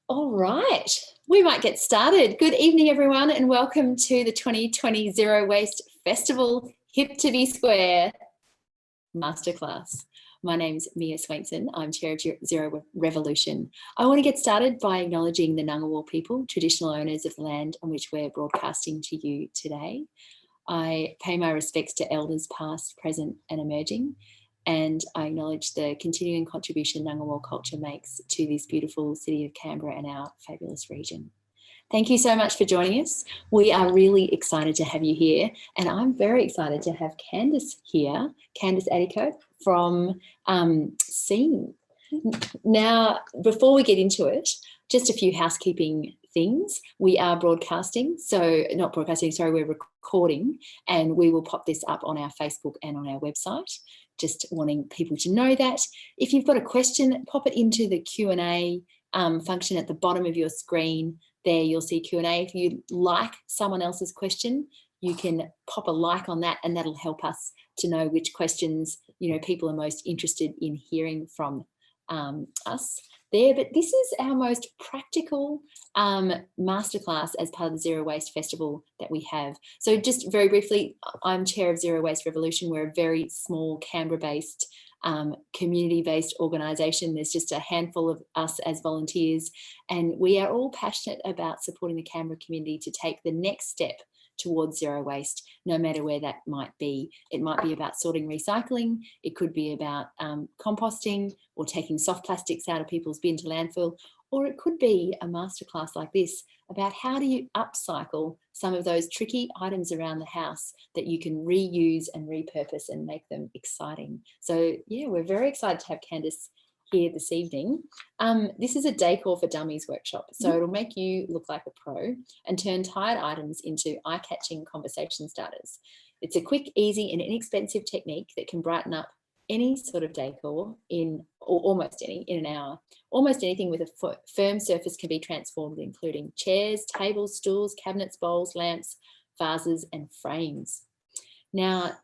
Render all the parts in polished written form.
All right, we might get started. Good evening, everyone, and welcome to the 2020 Zero Waste Festival Hip to Be Square Masterclass. My name's Mia Swainson. I'm Chair of Zero Revolution. I want to get started by acknowledging the Ngunnawal people, traditional owners of the land on which we're broadcasting to you today. I pay my respects to elders past, present and emerging, and I acknowledge the continuing contribution Ngunnawal culture makes to this beautiful city of Canberra and our fabulous region. Thank you so much for joining us. We are really excited to have you here, and I'm very excited to have Candice here, Candice Addicoat from Scene. Now, before we get into it, just a few housekeeping things. We are broadcasting, we're recording, and we will pop this up on our Facebook and on our website. Just wanting people to know that. If you've got a question, pop it into the Q&A function at the bottom of your screen. There you'll see Q&A. If you like someone else's question, you can pop a like on that, and that'll help us to know which questions people are most interested in hearing from us there. But this is our most practical masterclass as part of the Zero Waste Festival that we have. So just very briefly, I'm Chair of Zero Waste Revolution. We're a very small Canberra-based, community-based organisation. There's just a handful of us as volunteers, and we are all passionate about supporting the Canberra community to take the next step towards zero waste, no matter where that might be. It might be about sorting recycling, it could be about composting or taking soft plastics out of people's bin to landfill, or it could be a masterclass like this about how do you upcycle some of those tricky items around the house that you can reuse and repurpose and make them exciting. So yeah, we're very excited to have Candice here this evening. This is a Decor for Dummies workshop, so it'll make you look like a pro and turn tired items into eye-catching conversation starters. It's a quick, easy and inexpensive technique that can brighten up any sort of decor in an hour. Almost anything with a firm surface can be transformed, including chairs, tables, stools, cabinets, bowls, lamps, vases and frames. Now,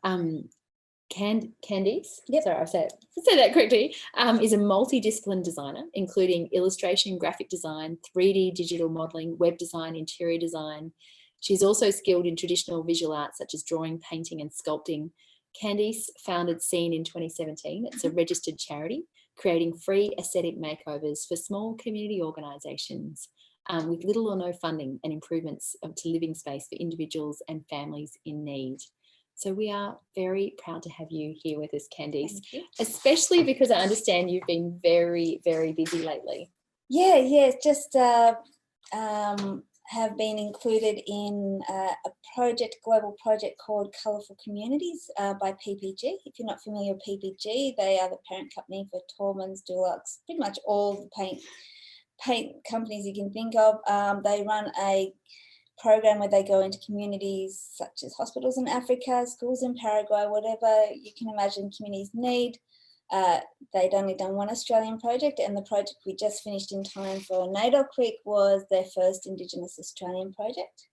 Candice, sorry, I said that correctly, is a multidisciplined designer, including illustration, graphic design, 3D digital modelling, web design, interior design. She's also skilled in traditional visual arts such as drawing, painting and sculpting. Candice founded Scene in 2017. It's a registered charity creating free aesthetic makeovers for small community organisations with little or no funding and improvements to living space for individuals and families in need. So we are very proud to have you here with us, Candice, especially because I understand you've been very, very busy lately. Yeah, just have been included in a global project called Colourful Communities by PPG. If you're not familiar with PPG, they are the parent company for Tormans, Dulux, pretty much all the paint companies you can think of. They run a program where they go into communities such as hospitals in Africa, schools in Paraguay, whatever you can imagine communities need. They'd only done one Australian project, and the project we just finished in time for Nador Creek was their first Indigenous Australian project.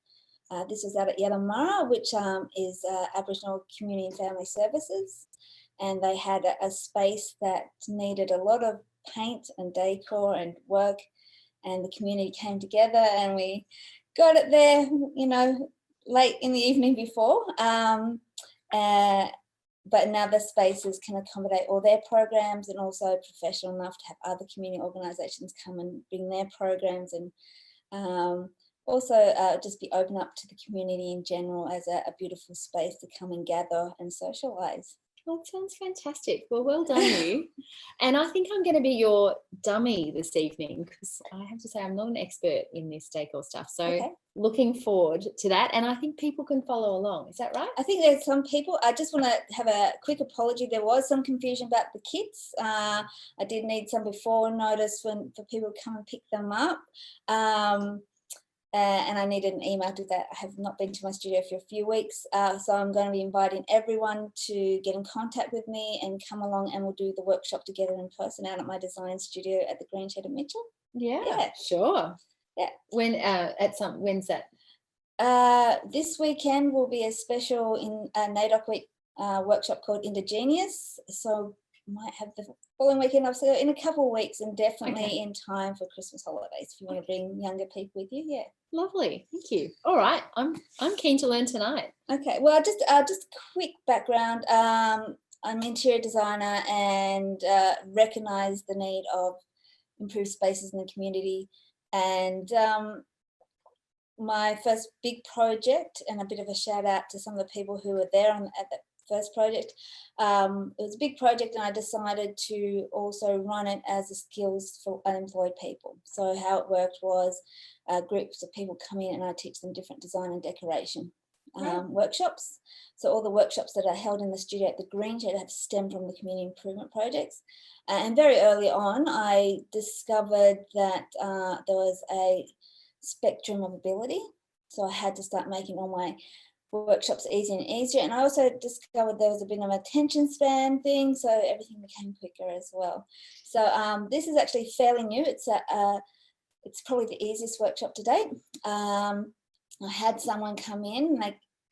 This was out at Yallamara, which is Aboriginal Community and Family Services, and they had a space that needed a lot of paint and decor and work, and the community came together and we got it there, late in the evening before. But now the spaces can accommodate all their programs and also professional enough to have other community organisations come and bring their programs, and also just be open up to the community in general as a beautiful space to come and gather and socialise. Well, it sounds fantastic. Well done you. And I think I'm going to be your dummy this evening, because I have to say I'm not an expert in this decor stuff. So looking forward to that. And I think people can follow along. Is that right? I think there's some people. I just want to have a quick apology. There was some confusion about the kits. I did need some before notice for people to come and pick them up. And I needed an email to that. I have not been to my studio for a few weeks, so I'm going to be inviting everyone to get in contact with me and come along, and we'll do the workshop together in person out at my design studio at the Green Shed in Mitchell. Yeah, sure. Yeah. When's that? This weekend will be a special in Nador Week workshop called Indigenous. So might have the following weekend off, so in a couple of weeks, and definitely Okay. in time for Christmas holidays if you want to bring younger people with you. Yeah. Lovely. Thank you. All right. I'm keen to learn tonight. Okay. Well, just quick background. I'm interior designer and recognise the need of improved spaces in the community. And my first big project, and a bit of a shout out to some of the people who were there at that first project. It was a big project, and I decided to also run it as a skills for unemployed people. So how it worked was groups of people come in and I teach them different design and decoration workshops. So all the workshops that are held in the studio at the Green Shed have stemmed from the community improvement projects. And very early on, I discovered that there was a spectrum of ability. So I had to start making all my workshops easier and easier. And I also discovered there was a bit of an attention span thing, so everything became quicker as well. So this is actually fairly new. It's probably the easiest workshop to date. I had someone come in,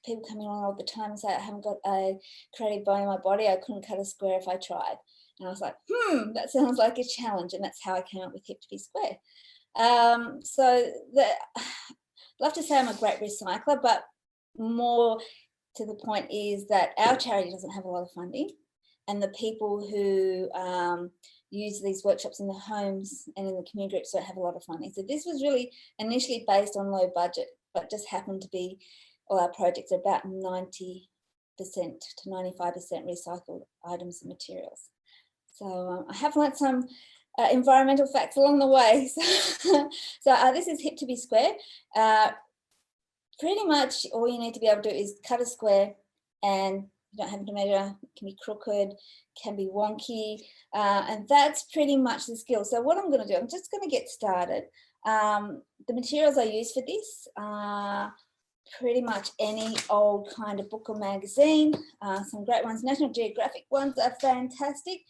people come in all the time and say, I haven't got a creative bone in my body. I couldn't cut a square if I tried. And I was like, that sounds like a challenge. And that's how I came up with Hip to Be Square. I'd love to say I'm a great recycler, but more to the point is that our charity doesn't have a lot of funding, and the people who use these workshops in the homes and in the community groups don't have a lot of funding. So this was really initially based on low budget, but just happened to be all our projects are about 90% to 95% recycled items and materials. So I have learnt some environmental facts along the way. So this is Hip to Be Square. Pretty much all you need to be able to do is cut a square, and you don't have to measure. It can be crooked, can be wonky, and that's pretty much the skill. So what I'm going to do, I'm just going to get started. The materials I use for this are pretty much any old kind of book or magazine. Some great ones, National Geographic ones are fantastic.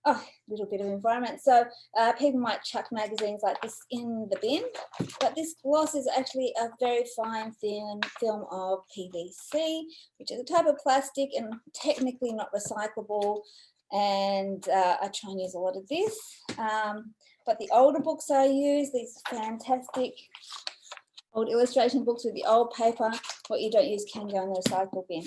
Oh, a little bit of environment. So people might chuck magazines like this in the bin, but this gloss is actually a very fine thin film of PVC, which is a type of plastic and technically not recyclable. And I try and use a lot of this. But the older books I use, these fantastic old illustration books with the old paper, what you don't use can go in the recycle bin.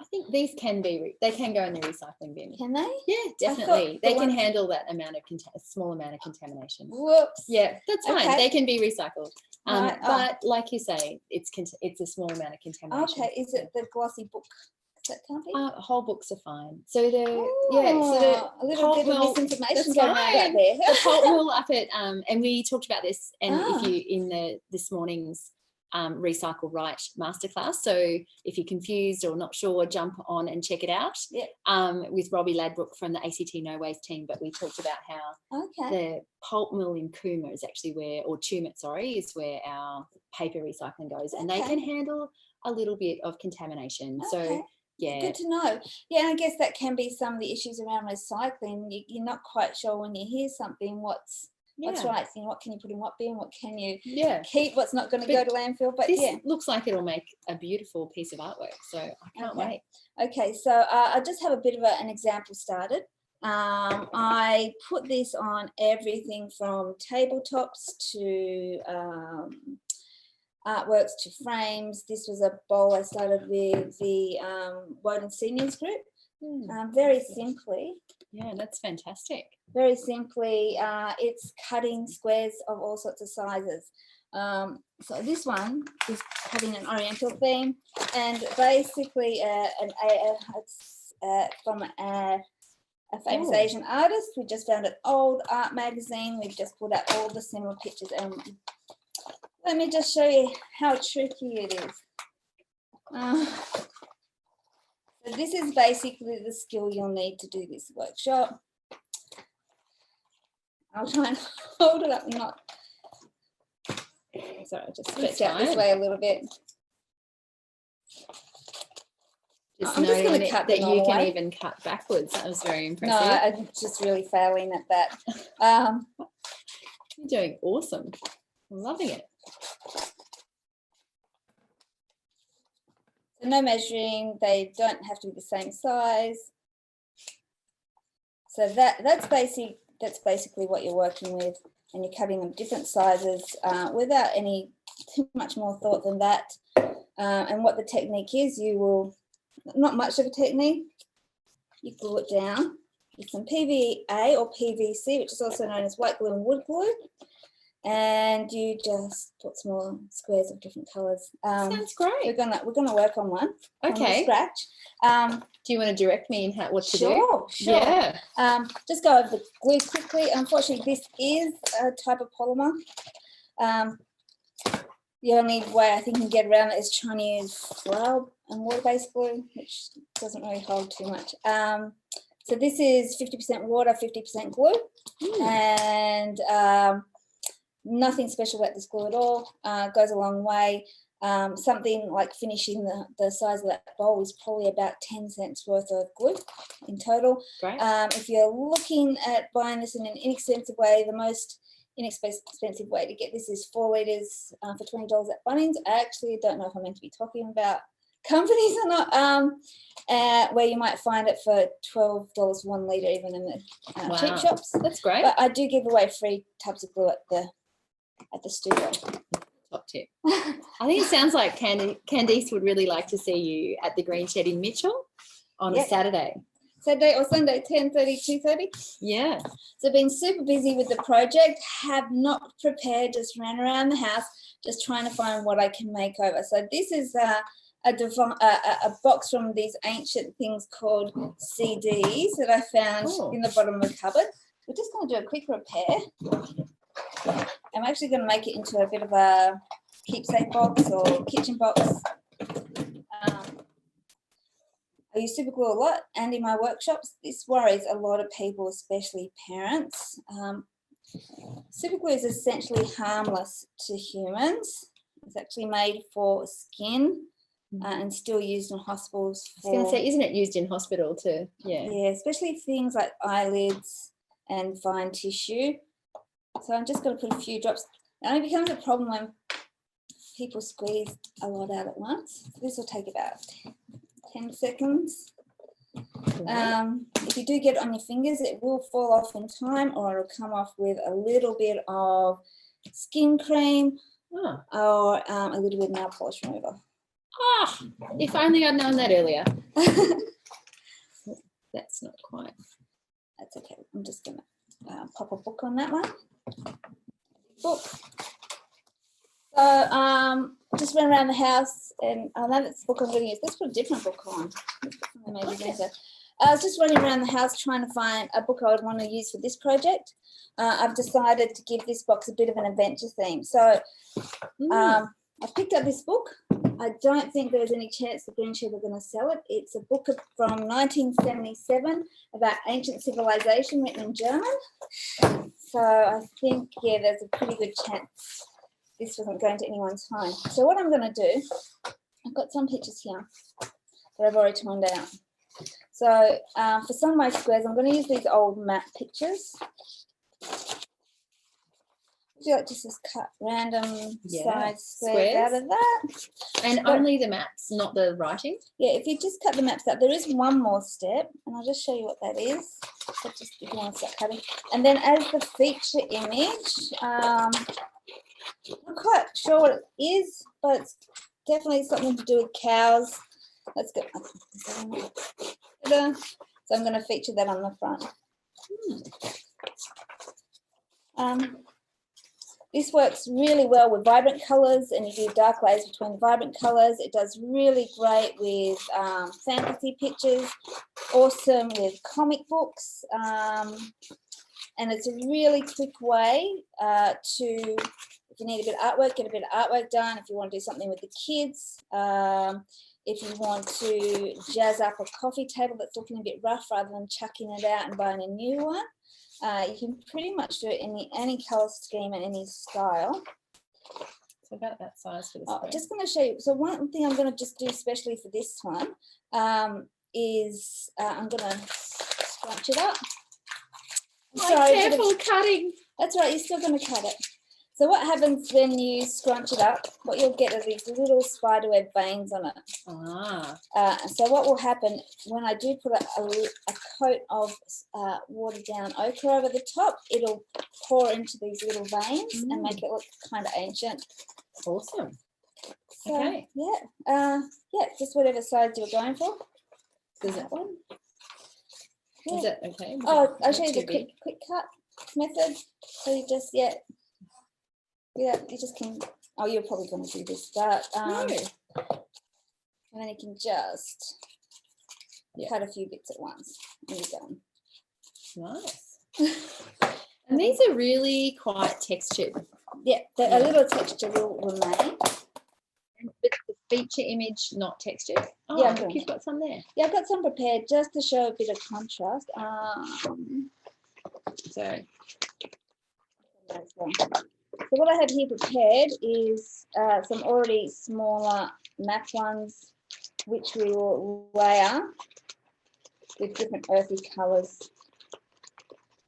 I think these can go in the recycling bin. Can they? Yeah, definitely. They can handle that amount of small amount of contamination. Whoops. Yeah, that's fine. Okay. They can be recycled. Right. But like you say, it's a small amount of contamination. Okay. Is it the glossy book? That can't be. Whole books are fine. So the a little bit of misinformation going around out there. The pulp mill up at and we talked about this, and if you in this morning's Recycle Right Masterclass. So if you're confused or not sure, jump on and check it out. With Robbie Ladbrook from the ACT No Waste team. But we talked about how the pulp mill in Cooma is actually Tumut, is where our paper recycling goes, and they can handle a little bit of contamination. So yeah, good to know. Yeah, and I guess that can be some of the issues around recycling. You're not quite sure when you hear something what's right. You know, what can you put in what bin? What can you keep? What's not going to go to landfill? But this looks like it'll make a beautiful piece of artwork. So I can't wait. Okay, so I just have a bit of an example started. I put this on everything from tabletops to artworks to frames. This was a bowl I started with the Woden Seniors group. Very simply. Yeah, that's fantastic. Very simply, it's cutting squares of all sorts of sizes. So this one is having an Oriental theme, and basically it's from a famous Asian artist. We just found an old art magazine. We've just pulled out all the similar pictures, and let me just show you how tricky it is. So this is basically the skill you'll need to do this workshop. I'll try and hold it up and not. Sorry, I'll just stretch out this way a little bit. I'm just going to cut that you can even cut backwards. That was very impressive. No, I'm just really failing at that. You're doing awesome. I'm loving it. So no measuring, they don't have to be the same size. So that's basically what you're working with, and you're cutting them different sizes without any too much more thought than that. And what the technique is, you will, not much of a technique, you glue it down with some PVA or PVC, which is also known as white glue and wood glue, and you just put small squares of different colours. Sounds great. We're gonna work on one. Okay. From scratch. Do you want to direct me in what to do? Sure. Yeah. Just go over the glue quickly. Unfortunately, this is a type of polymer. The only way I think you can get around it is trying to use flour and water-based glue, which doesn't really hold too much. So this is 50% water, 50% glue, and nothing special about this glue at all. Goes a long way. Something like finishing the size of that bowl is probably about 10 cents worth of glue in total. Great. If you're looking at buying this in an inexpensive way, the most inexpensive way to get this is 4 litres for $20 at Bunnings. I actually don't know if I'm meant to be talking about companies or not, where you might find it for $12 for 1 litre, even in the cheap shops. That's great. But I do give away free tubs of glue at the studio. Top tip. I think it sounds like Candice would really like to see you at the Green Shed in Mitchell on a Saturday. Saturday or Sunday, 10:30, 2:30. Yeah. So been super busy with the project, have not prepared, just ran around the house, just trying to find what I can make over. So this is a box from these ancient things called CDs that I found in the bottom of the cupboard. We're just going to do a quick repair. I'm actually going to make it into a bit of a keepsake box or kitchen box. I use super glue a lot, and in my workshops, this worries a lot of people, especially parents. Super glue is essentially harmless to humans. It's actually made for skin and still used in hospitals. I was going to say, isn't it used in hospital too? Yeah. Yeah, especially things like eyelids and fine tissue. So I'm just going to put a few drops. It only becomes a problem when people squeeze a lot out at once. So this will take about 10 seconds. If you do get it on your fingers, it will fall off in time, or it'll come off with a little bit of skin cream or a little bit of nail polish remover. If only I'd known that earlier. That's not quite. That's okay. I'm just going to pop a book on that one. Book. So just went around the house, and I know that's the book I'm going to use. Let's put a different book on. I was just running around the house trying to find a book I would want to use for this project. I've decided to give this box a bit of an adventure theme. So I picked up this book. I don't think there was any chance the Green Shed were going to sell it. It's a book from 1977 about ancient civilization written in German. So I think, there's a pretty good chance this wasn't going to anyone's home. So what I'm going to do, I've got some pictures here that I've already turned out. So for some of my squares, I'm going to use these old map pictures. Would you like to just cut random size squares out of that? And only the maps, not the writing? Yeah, if you just cut the maps out, there is one more step, and I'll just show you what that is. So just if you want to start cutting. And then as the feature image, I'm not quite sure what it is, but it's definitely something to do with cows. Let's go. So I'm going to feature that on the front. This works really well with vibrant colours, and you do dark layers between the vibrant colours. It does really great with fantasy pictures, awesome with comic books, and it's a really quick way to, if you need a bit of artwork, get a bit of artwork done. If you want to do something with the kids, if you want to jazz up a coffee table that's looking a bit rough, rather than chucking it out and buying a new one. You can pretty much do it in any colour scheme and any style. So about that size for this. I'm just going to show you. So one thing I'm going to just do especially for this one is I'm going to scrunch it up. Careful cutting. That's right, you're still going to cut it. So what happens when you scrunch it up? What you'll get are these little spiderweb veins on it. So what will happen when I do put a coat of watered down ochre over the top, it'll pour into these little veins and make it look kind of ancient. Awesome. So, okay. Yeah, just whatever size you're going for. Is that one? Yeah. Is that okay? I'll show you the quick cut method. So you just, you just can, you're probably going to do this, but, and then you can just cut a few bits at once and you're done. Nice. And these are really quite textured. Yeah, a little texture will remain. But the feature image not textured. Oh, Yeah, look, you've got some there. Yeah, I've got some prepared just to show a bit of contrast. So what I have here prepared is some already smaller map ones, which we will layer with different earthy colours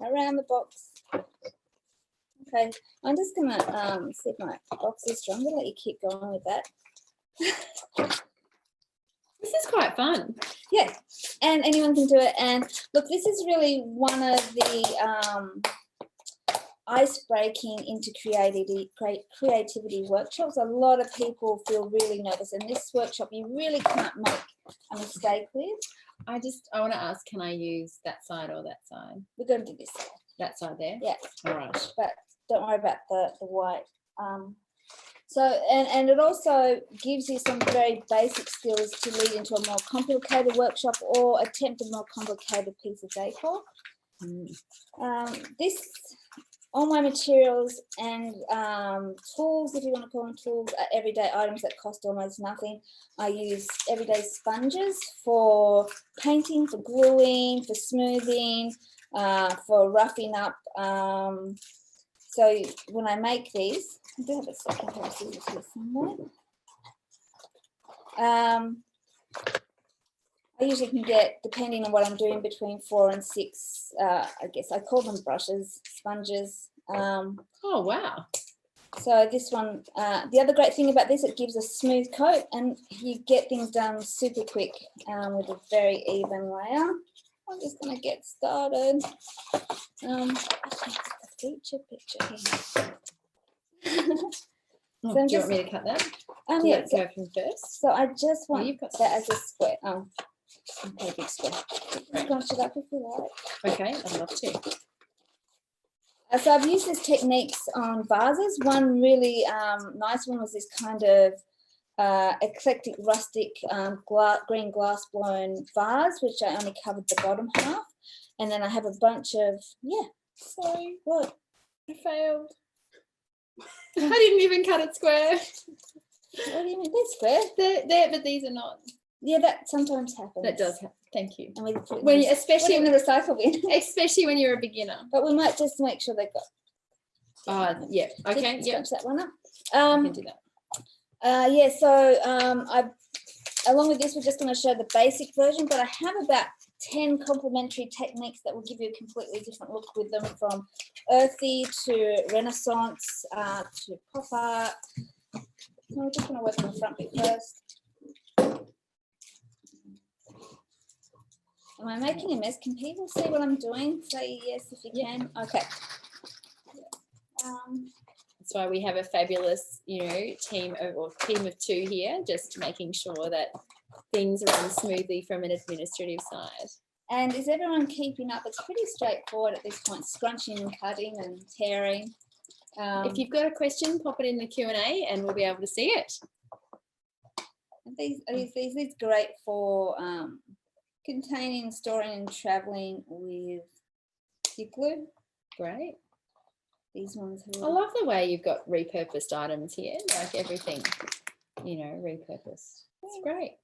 around the box. Okay, I'm just gonna see if my box is strong. I'm gonna let you keep going with that. This is quite fun. Yeah, and anyone can do it. And look, this is really one of the ice-breaking into creativity workshops. A lot of people feel really nervous, and this workshop you really can't make a mistake with. I want to ask, can I use that side or that side? We're going to do this side. That side there? Yeah. All right. But don't worry about the white. So, and it also gives you some very basic skills to lead into a more complicated workshop or attempt a more complicated piece of decor. All my materials and tools, if you want to call them tools, are everyday items that cost almost nothing. I use everyday sponges for painting, for gluing, for smoothing, for roughing up. So when I make these, I do have a second pair of scissors here somewhere. I usually can get, depending on what I'm doing, between 4 and 6, I guess I call them brushes, sponges. Oh, wow. So this one, the other great thing about this, it gives a smooth coat and you get things done super quick with a very even layer. I'm just going to get started. Feature picture here. Do you want me to cut that? Yeah. Go from first. So I just want you've got that as a square. Okay, big square. Scrunch it up if you like. Okay, I'd love to. So I've used these techniques on vases. One really nice one was this kind of eclectic rustic green glass blown vase, which I only covered the bottom half. And then I have a bunch of, sorry, what? I failed. I didn't even cut it square. What do you mean? They're square. They're there, but these are not. Yeah, that sometimes happens. That does happen. Thank you. And we put it especially in the recycle bin. Especially when you're a beginner. But we might just make sure they've got. Yeah. Okay. Just scratch that one up. I can do that. So along with this, we're just going to show the basic version, but I have about 10 complementary techniques that will give you a completely different look with them, from earthy to Renaissance to pop art. So we're just going to work on the front bit first. Am I making a mess? Can people see what I'm doing? Say yes if you can. Okay. That's why we have a fabulous, team of 2 here, just making sure that things run smoothly from an administrative side. And is everyone keeping up? It's pretty straightforward at this point, scrunching and cutting and tearing. If you've got a question, pop it in the Q&A and we'll be able to see it. These are great for containing, storing and traveling with stick glue. Great. These ones I love the way you've got repurposed items here, like everything, repurposed. It's great.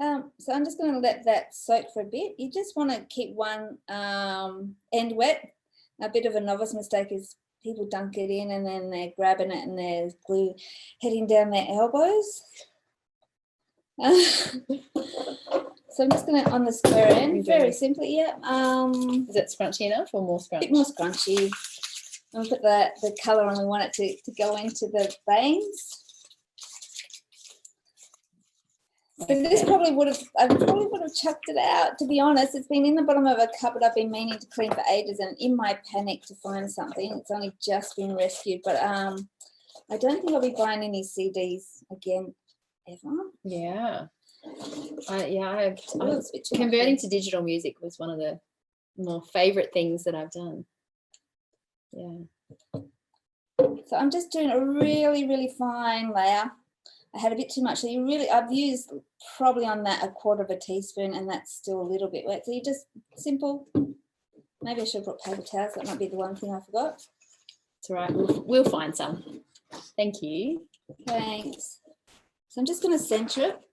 So I'm just going to let that soak for a bit. You just want to keep one end wet. A bit of a novice mistake is people dunk it in and then they're grabbing it and there's glue heading down their elbows. So I'm just going to, on the square end, very simply, Is it scrunchy enough or more scrunchy? A bit more scrunchy. And we put the colour on, we want it to go into the veins. So this probably I probably would have chucked it out, to be honest. It's been in the bottom of a cupboard I've been meaning to clean for ages, and in my panic to find something, it's only just been rescued. But I don't think I'll be buying any CDs again ever. Yeah. Converting to digital music was one of the more favourite things that I've done. Yeah. So I'm just doing a really, really fine layer. I had a bit too much. So I've used probably on that 1/4 teaspoon, and that's still a little bit wet. So you just simple. Maybe I should have brought paper towels. That might be the one thing I forgot. It's all right. We'll find some. Thank you. Thanks. So I'm just going to centre it.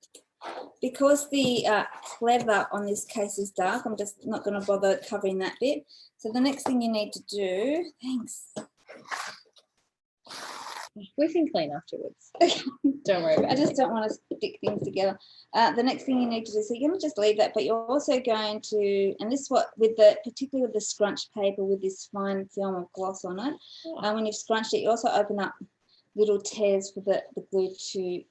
Because the pleather on this case is dark, I'm just not going to bother covering that bit. So the next thing you need to do, thanks. We can clean afterwards. Don't worry about it. I just don't want to stick things together. The next thing you need to do, so you're going to just leave that, but you're also going to, and this is what, particularly with the scrunch paper with this fine film of gloss on it, when you've scrunched it, you also open up little tears for the glue to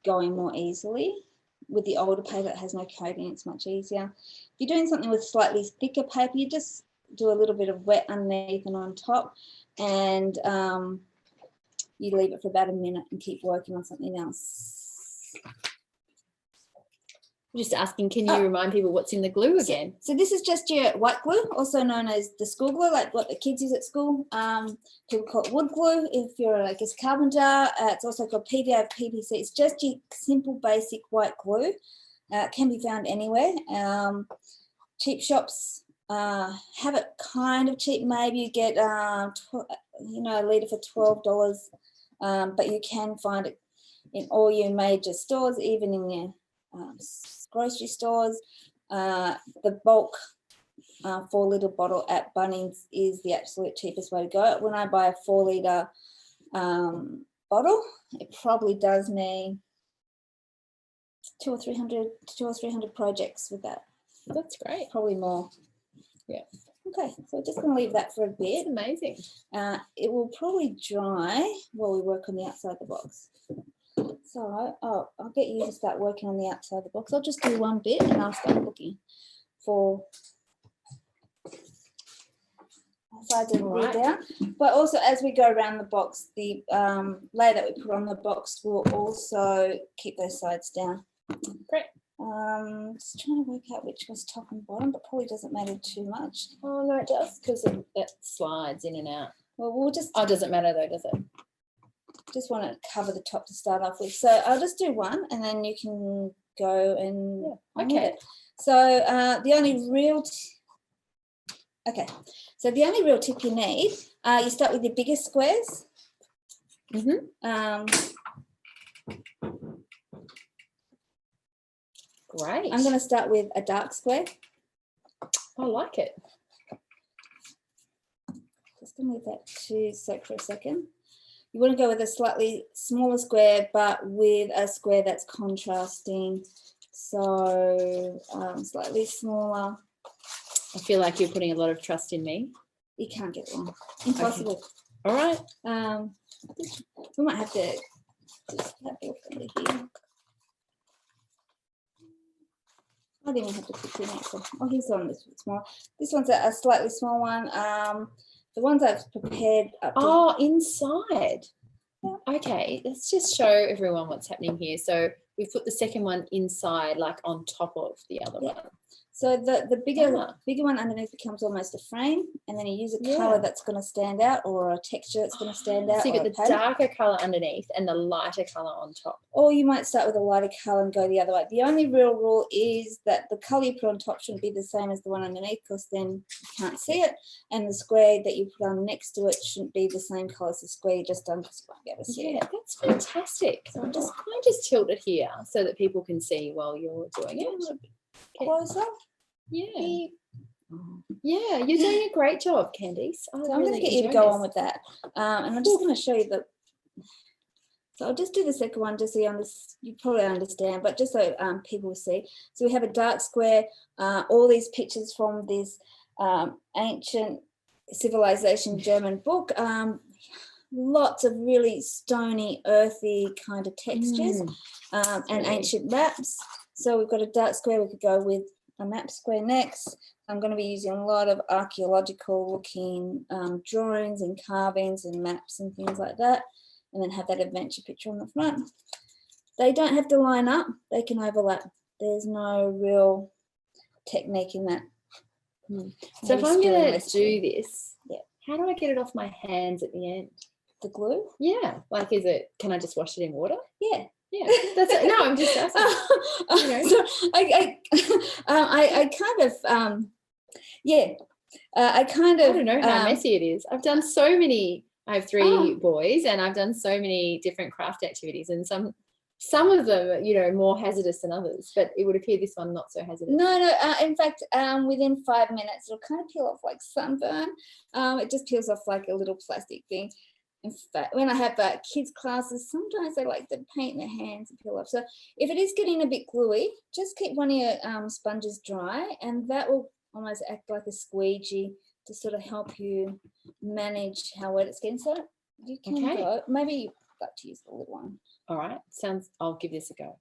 go in more easily. With the older paper that has no coating, it's much easier. If you're doing something with slightly thicker paper, you just do a little bit of wet underneath and on top, and you leave it for about a minute and keep working on something else. Just asking, can you remind people what's in the glue again? So this is just your white glue, also known as the school glue, like what the kids use at school. People call it wood glue if you're like a carpenter. It's also called PVA, PVC. It's just your simple, basic white glue. It can be found anywhere. Cheap shops have it kind of cheap. Maybe you get a litre for $12, but you can find it in all your major stores, even in your grocery stores. The bulk 4-litre bottle at Bunnings is the absolute cheapest way to go. When I buy a 4-litre bottle, it probably does me 200 or 300 projects with that. That's great. Probably more. Yeah. Okay, so we're just going to leave that for a bit. That's amazing. It will probably dry while we work on the outside of the box. So I'll get you to start working on the outside of the box. I'll just do one bit and I'll start looking for sides of the glue down. But also, as we go around the box, the layer that we put on the box will also keep those sides down. Great. Just trying to work out which was top and bottom, but probably doesn't matter too much. Oh no, it does, because it slides in and out. Well, we'll just. Oh, doesn't matter though, does it? Just want to cover the top to start off with. So I'll just do one, and then you can go and okay. So the only real tip you need, you start with your biggest squares. Great. I'm going to start with a dark square. I like it. Just going to leave that to soak for a second. You want to go with a slightly smaller square, but with a square that's contrasting. So slightly smaller. I feel like you're putting a lot of trust in me. You can't get it wrong. Impossible. Okay. All right. We might have to just have a look under here. I didn't even have to put the next one. Oh, here's one that's small. This one's a slightly small one. The ones I've prepared. Inside. Yeah. Okay, let's just show everyone what's happening here. So we've put the second one inside, like on top of the other one. So the bigger one underneath becomes almost a frame, and then you use a colour that's going to stand out, or a texture that's going to stand out. So you get the darker colour underneath and the lighter colour on top. Or you might start with a lighter colour and go the other way. The only real rule is that the colour you put on top shouldn't be the same as the one underneath, because then you can't see it, and the square that you put on next to it shouldn't be the same colour as the square you just done, because you won't be able to see it. That's fantastic. So can I just tilt it here so that people can see while you're doing it? Closer. Yeah. Yeah, you're doing a great job, Candice. So I'm going to get you to go on with that. And I'm just going to show you so I'll just do the second one just so you probably understand, but just so people see. So we have a dark square, all these pictures from this ancient civilization German book. Lots of really stony, earthy kind of textures, and ancient maps. So we've got a dark square. We could go with a map square next. I'm going to be using a lot of archaeological looking drawings and carvings and maps and things like that, and then have that adventure picture on the front. They don't have to line up, they can overlap. There's no real technique in that. So if I'm going to do this, yeah, how do I get it off my hands at the end? The glue? Yeah, like can I just wash it in water? Yeah. Yeah, that's it. No, I'm just asking. You know. So I kind of I don't know how messy it is. I've done so many. I have 3 boys, and I've done so many different craft activities, and some of them, you know, more hazardous than others. But it would appear this one not so hazardous. No. In fact, within 5 minutes, it'll kind of peel off like sunburn. It just peels off like a little plastic thing. In fact, when I have kids classes, sometimes they like to paint their hands and peel off. So if it is getting a bit gluey, just keep one of your sponges dry, and that will almost act like a squeegee to sort of help you manage how wet it's getting. So you can go. Maybe you'd like to use the little one. All right. I'll give this a go.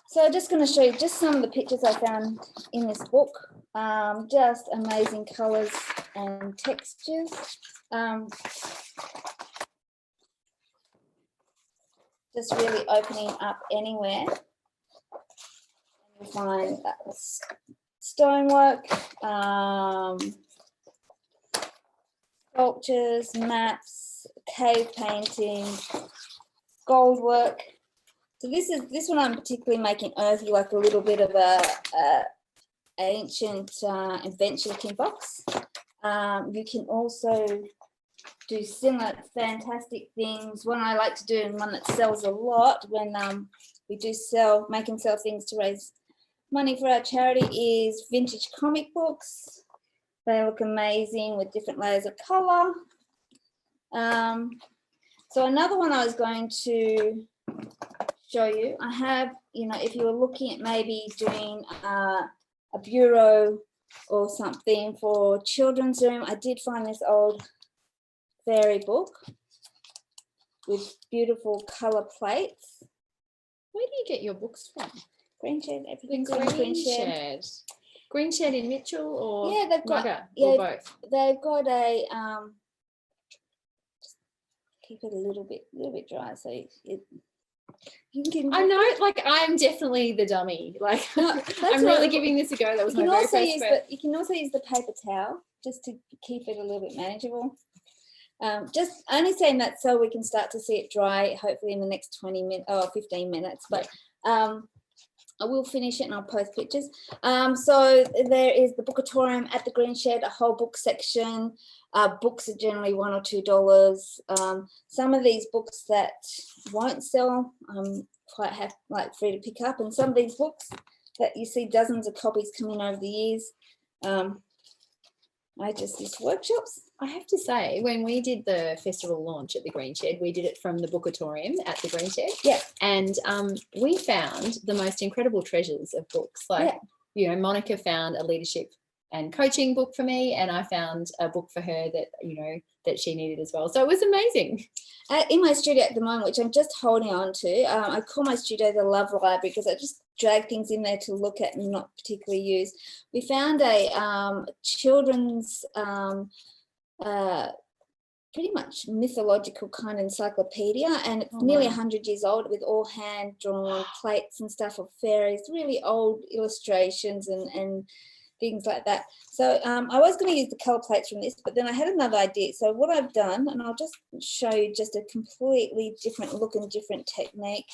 So I'm just going to show you just some of the pictures I found in this book. Just amazing colours and textures. Just really opening up anywhere. You find stonework, sculptures, maps, cave painting, gold work. So this one I'm particularly making earthy, like a little bit of a ancient adventure-looking box. You can also do similar fantastic things. One I like to do, and one that sells a lot when we do make and sell things to raise money for our charity, is vintage comic books. They look amazing with different layers of colour. So another one I was going to show you, I have, you know, if you were looking at maybe doing a bureau or something for children's room, I did find this old fairy book with beautiful colour plates. Where do you get your books from? Green Shed, everything's Green Shed. Green Shed in Mitchell or they've got or both? They've got a keep it a little bit dry so you can. I know, like I'm definitely the dummy. Like I'm really giving this a go. That was my very first grade. You can also use the paper towel just to keep it a little bit manageable. Just only saying that so we can start to see it dry, hopefully in the next 20 minutes or 15 minutes. But I will finish it and I'll post pictures. So there is the Bookatorium at the Green Shed, a whole book section. Books are generally $1 or $2. Some of these books that won't sell, quite free to pick up. And some of these books that you see dozens of copies coming over the years, I just use workshops. I have to say, when we did the festival launch at the Green Shed, we did it from the Bookatorium at the Green Shed. Yeah. And we found the most incredible treasures of books. Like, you know, Monica found a leadership and coaching book for me, and I found a book for her that, you know, that she needed as well. So it was amazing. In my studio at the moment, which I'm just holding on to, I call my studio the Love Library because I just drag things in there to look at and not particularly use. We found a children's pretty much mythological kind of encyclopedia, and it's nearly 100 years old, with all hand drawn plates and stuff of fairies, really old illustrations and things like that. So I was going to use the colour plates from this, but then I had another idea. So what I've done, and I'll just show you just a completely different look and different technique.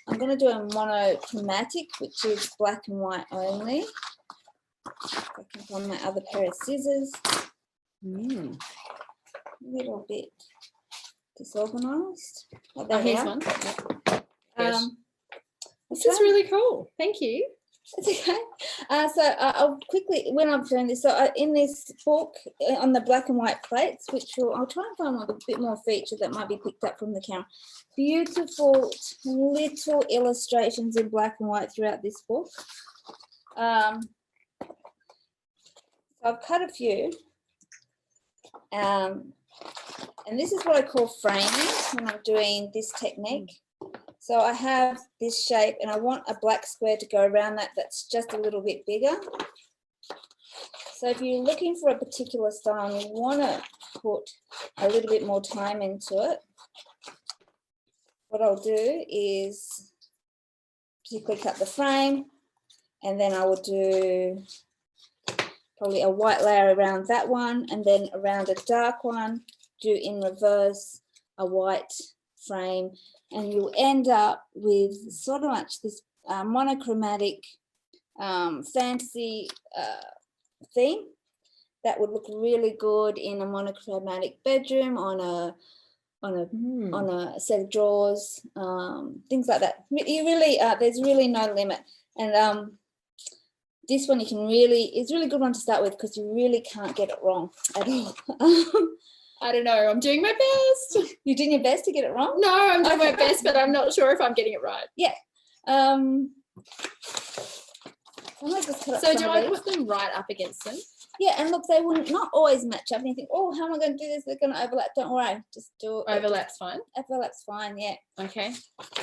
I'm going to do a monochromatic, which is black and white only. If I can find my other pair of scissors. A little bit disorganised. Oh, here's one. This is really cool. Thank you. It's okay. So I'll quickly, when I'm doing this, so in this book, on the black and white plates, which I'll try and find a bit more feature that might be picked up from the camera. Beautiful little illustrations in black and white throughout this book. So I've cut a few. And this is what I call framing when I'm doing this technique. So I have this shape and I want a black square to go around that that's just a little bit bigger. So if you're looking for a particular style and you want to put a little bit more time into it, what I'll do is particularly cut the frame, and then I will do probably a white layer around that one, and then around a dark one, do in reverse a white frame, and you'll end up with sort of much this monochromatic fantasy theme that would look really good in a monochromatic bedroom, on a set of drawers, things like that. You really there's really no limit, and this one it's a really good one to start with because you really can't get it wrong at all. I don't know. I'm doing my best. You're doing your best to get it wrong? No, I'm doing my best, but I'm not sure if I'm getting it right. Yeah. So do I put them right up against them? Yeah, and look, they will not always match up. And you think, oh, how am I going to do this? They're going to overlap. Don't worry, just do it. Overlap's fine. Overlap's fine. Yeah. Okay.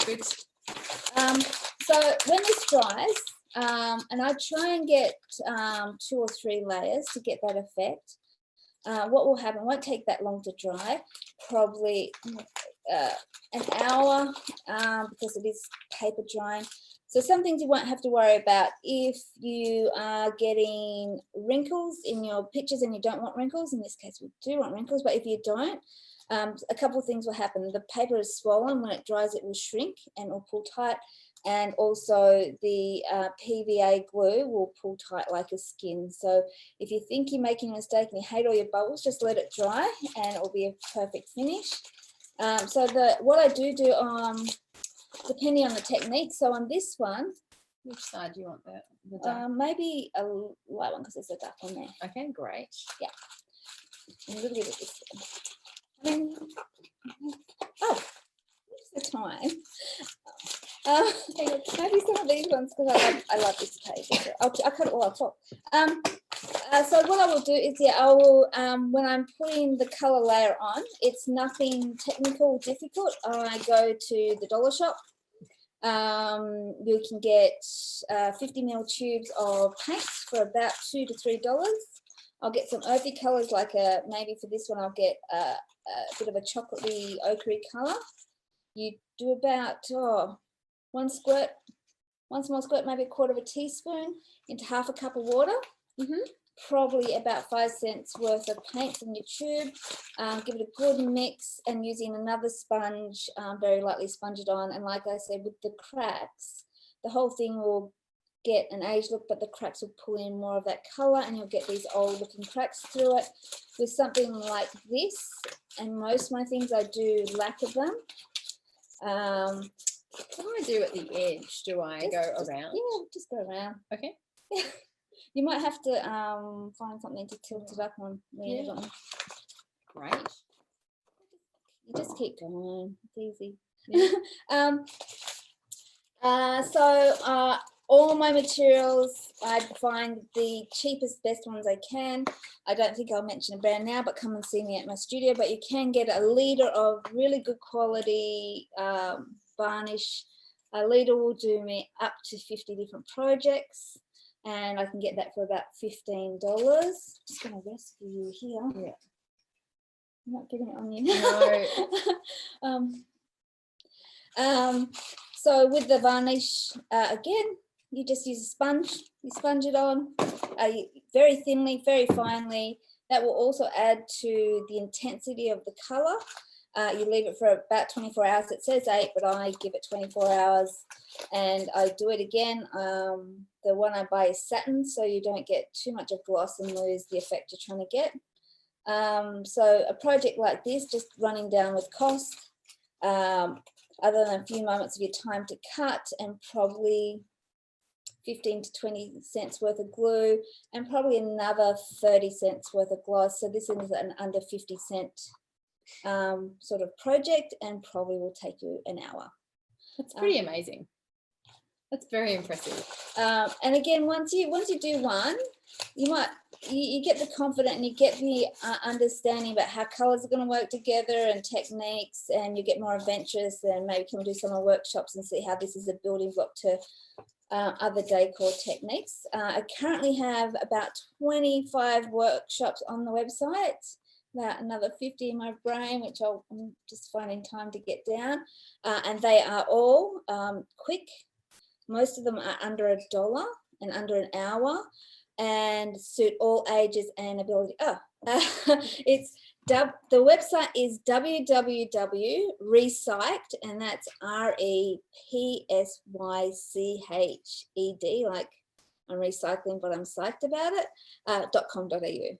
Good. So when this dries, and I try and get 2 or 3 layers to get that effect. What will happen? It won't take that long to dry. Probably an hour because it is paper drying. So some things you won't have to worry about if you are getting wrinkles in your pictures and you don't want wrinkles. In this case, we do want wrinkles, but if you don't, a couple of things will happen. The paper is swollen. When it dries, it will shrink and will pull tight. And also the PVA glue will pull tight like a skin. So if you think you're making a mistake and you hate all your bubbles, just let it dry and it'll be a perfect finish. So what I do depending on the technique. So on this one, which side do you want the dark? Maybe a light one because there's a dark one there. Okay, great. Yeah, a little bit of this one. The time. Maybe some of these ones because I love this page. I'll cut it all off top. So what I will do is, I will when I'm putting the color layer on, it's nothing technical, difficult. I go to the dollar shop. You can get 50ml tubes of paints for about $2 to $3. I'll get some earthy colors, like maybe for this one I'll get a bit of a chocolatey ochre color. You do about one small squirt, maybe 1/4 teaspoon into 1/2 cup of water. Probably about 5 cents worth of paint in your tube. Give it a good mix, and using another sponge, very lightly sponge it on. And like I said, with the cracks, the whole thing will get an age look, but the cracks will pull in more of that color and you'll get these old looking cracks through it. With something like this, and most of my things, I do lacquer them. What do I do at the edge? Do I go around? Yeah, just go around. Okay. You might have to find something to tilt it up on. Yeah. Great. You just keep going. It's easy. Yeah. So all my materials, I find the cheapest, best ones I can. I don't think I'll mention a brand now, but come and see me at my studio. But you can get a litre of really good quality varnish. A litre will do me up to 50 different projects, and I can get that for about $15. Just going to rescue you here. Yeah. I'm not giving it on you. No. So with the varnish, again, you just use a sponge. You sponge it on very thinly, very finely. That will also add to the intensity of the colour. You leave it for about 24 hours. It says 8, but I give it 24 hours. And I do it again. The one I buy is satin, so you don't get too much of gloss and lose the effect you're trying to get. So a project like this, just running down with cost, other than a few moments of your time to cut, and probably 15 to 20 cents worth of glue, and probably another 30 cents worth of gloss. So this is an under 50 cent sort of project, and probably will take you an hour. That's pretty amazing. That's very impressive. And again, once you do one, you get the confidence and you get the understanding about how colours are going to work together and techniques, and you get more adventurous, and maybe come and do some more workshops and see how this is a building block to other decor techniques. I currently have about 25 workshops on the website, about another 50 in my brain, which I'm just finding time to get down, and they are all quick. Most of them are under $1 and under an hour, and suit all ages and ability. The website is www.repsyched, and that's REPSYCHED, like I'm recycling, but I'm psyched about it, .com.au.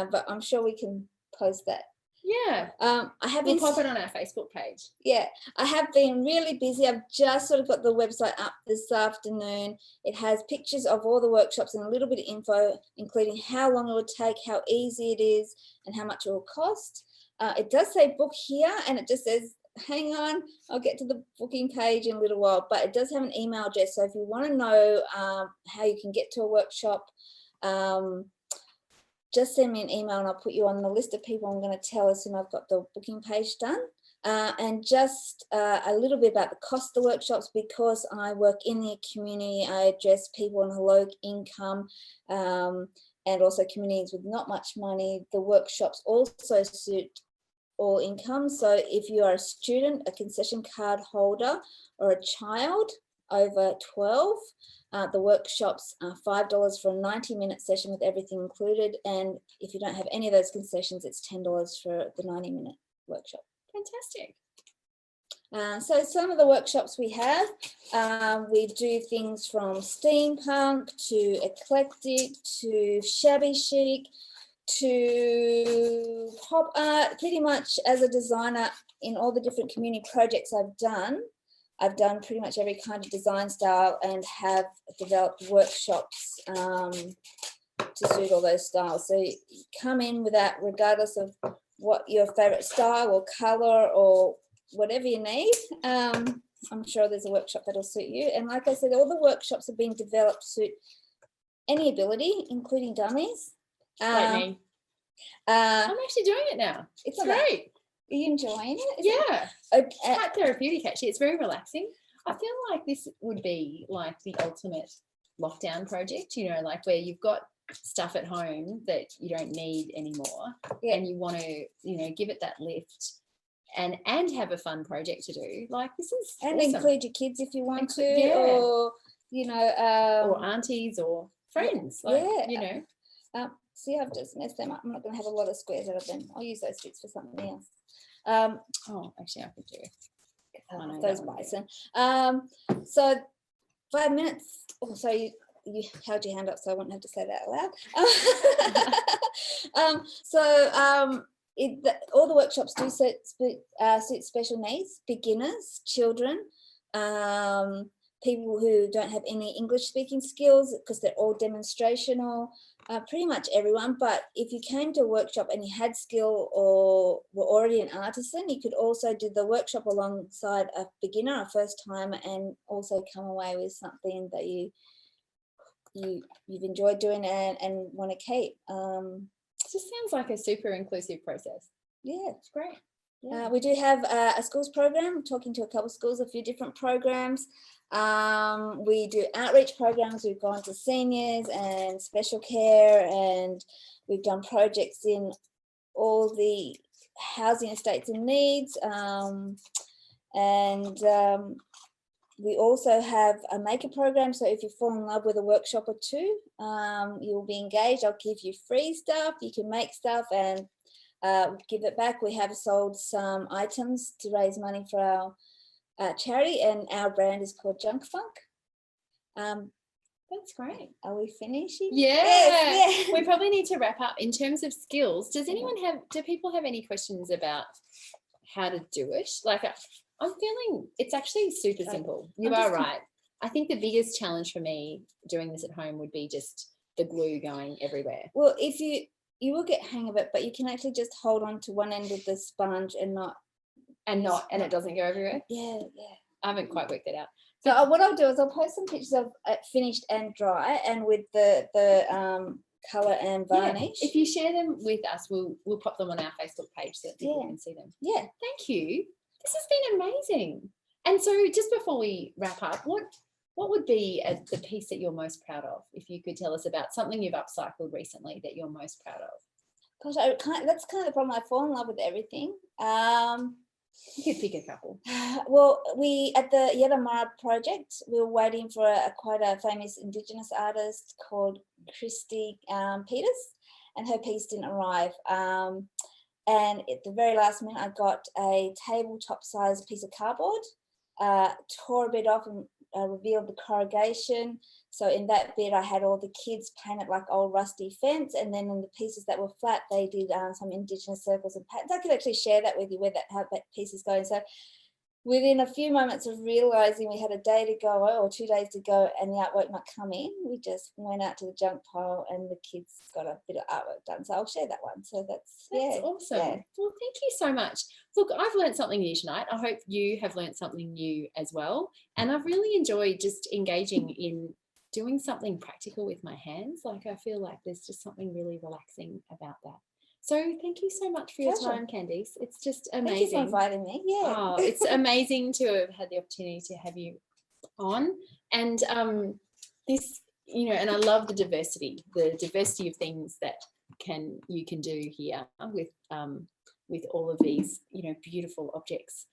But I'm sure we can post that. Yeah. We'll pop it on our Facebook page. Yeah, I have been really busy. I've just sort of got the website up this afternoon. It has pictures of all the workshops and a little bit of info, including how long it will take, how easy it is, and how much it will cost. It does say book here, and it just says, hang on, I'll get to the booking page in a little while, but it does have an email address. So if you want to know how you can get to a workshop, just send me an email and I'll put you on the list of people I'm going to tell as soon as I've got the booking page done. And just a little bit about the cost of the workshops, because I work in the community. I address people on a low income and also communities with not much money. The workshops also suit all income. So if you are a student, a concession card holder, or a child over 12, the workshops are $5 for a 90-minute session with everything included. And if you don't have any of those concessions, it's $10 for the 90-minute workshop. Fantastic. So some of the workshops we have, we do things from steampunk to eclectic to shabby chic to pop art. Pretty much as a designer in all the different community projects I've done pretty much every kind of design style and have developed workshops to suit all those styles. So you come in with that regardless of what your favorite style or color or whatever you need. I'm sure there's a workshop that'll suit you. And like I said, all the workshops have been developed to suit any ability, including dummies. Like me. I'm actually doing it now. It's great. Are you enjoying it? Yeah. It's quite therapeutic, actually. It's very relaxing. I feel like this would be like the ultimate lockdown project, you know, like where you've got stuff at home that you don't need anymore, and you want to, you know, give it that lift and have a fun project to do. Like, this is and awesome. Include your kids if you want to, or, you know, or aunties or friends, you know. See, I've just messed them up. I'm not going to have a lot of squares out of them. I'll use those sticks for something else. Actually, I could do those bison. So 5 minutes. Oh, so you held your hand up, so I wouldn't have to say that out loud. All the workshops do suit special needs, beginners, children, people who don't have any English speaking skills, because they're all demonstrational. Pretty much everyone, but if you came to a workshop and you had skill or were already an artisan, you could also do the workshop alongside a beginner, a first timer, and also come away with something that you've enjoyed doing and want to keep. It just sounds like a super inclusive process. Yeah, it's great. Yeah. We do have a schools program, talking to a couple of schools, a few different programs. We do outreach programs. We've gone to seniors and special care, and we've done projects in all the housing estates and needs. We also have a maker program. So if you fall in love with a workshop or two, you will be engaged. I'll give you free stuff. You can make stuff and give it back. We have sold some items to raise money for our charity, and our brand is called Junk Funk. That's great. Are we finishing? Yeah. Yes. We probably need to wrap up. In terms of skills, do people have any questions about how to do it? Like, I'm feeling it's actually super simple. You are right. I think the biggest challenge for me doing this at home would be just the glue going everywhere. Well, if you will get hang of it, but you can actually just hold on to one end of the sponge and it doesn't go everywhere. Yeah. I haven't quite worked it out. So what I'll do is I'll post some pictures of it finished and dry, and with the colour and varnish. Yeah. If you share them with us, we'll pop them on our Facebook page so that people can see them. Yeah. Thank you. This has been amazing. And so just before we wrap up, what would be the piece that you're most proud of? If you could tell us about something you've upcycled recently that you're most proud of. Gosh, that's kind of the problem. I fall in love with everything. You could pick a couple. Well, we at the Yedamara project, we were waiting for quite a famous Indigenous artist called Christy Peters, and her piece didn't arrive. And at the very last minute, I got a tabletop-sized piece of cardboard, tore a bit off and revealed the corrugation. So in that bit, I had all the kids painted like old rusty fence, and then in the pieces that were flat, they did some Indigenous circles and patterns. I could actually share that with you how that piece is going. So within a few moments of realising we had a day to go or 2 days to go and the artwork not come in, we just went out to the junk pile and the kids got a bit of artwork done. So I'll share that one. So that's awesome. Yeah. Well, thank you so much. Look, I've learned something new tonight. I hope you have learned something new as well. And I've really enjoyed just engaging in doing something practical with my hands. Like I feel like there's just something really relaxing about that. So thank you so much for your time, Candice. It's just amazing. Thank you for inviting me. Yeah. Oh, it's amazing to have had the opportunity to have you on. And this, and I love the diversity of things that you can do here with all of these, beautiful objects.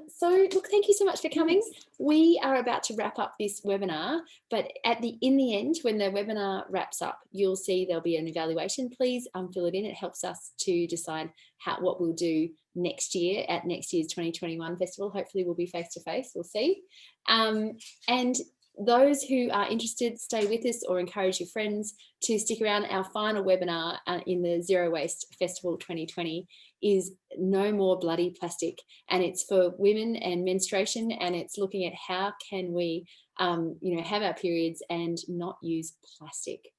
So look, thank you so much for coming. We are about to wrap up this webinar, but in the end, when the webinar wraps up, you'll see there'll be an evaluation. Please fill it in. It helps us to decide what we'll do next year at next year's 2021 festival. Hopefully we'll be face to face, we'll see. And those who are interested, stay with us or encourage your friends to stick around. Our final webinar in the Zero Waste Festival 2020 is No More Bloody Plastic, and it's for women and menstruation, and it's looking at how can we have our periods and not use plastic.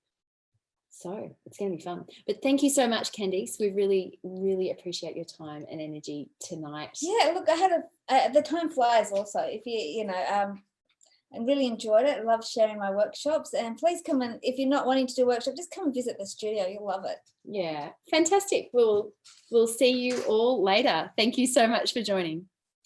So it's going to be fun. But thank you so much, Candice. We really, really appreciate your time and energy tonight. Yeah, look, I had the time flies also. If I really enjoyed it. I love sharing my workshops, and please come and if you're not wanting to do a workshop, just come and visit the studio. You'll love it. Yeah, fantastic. We'll see you all later. Thank you so much for joining.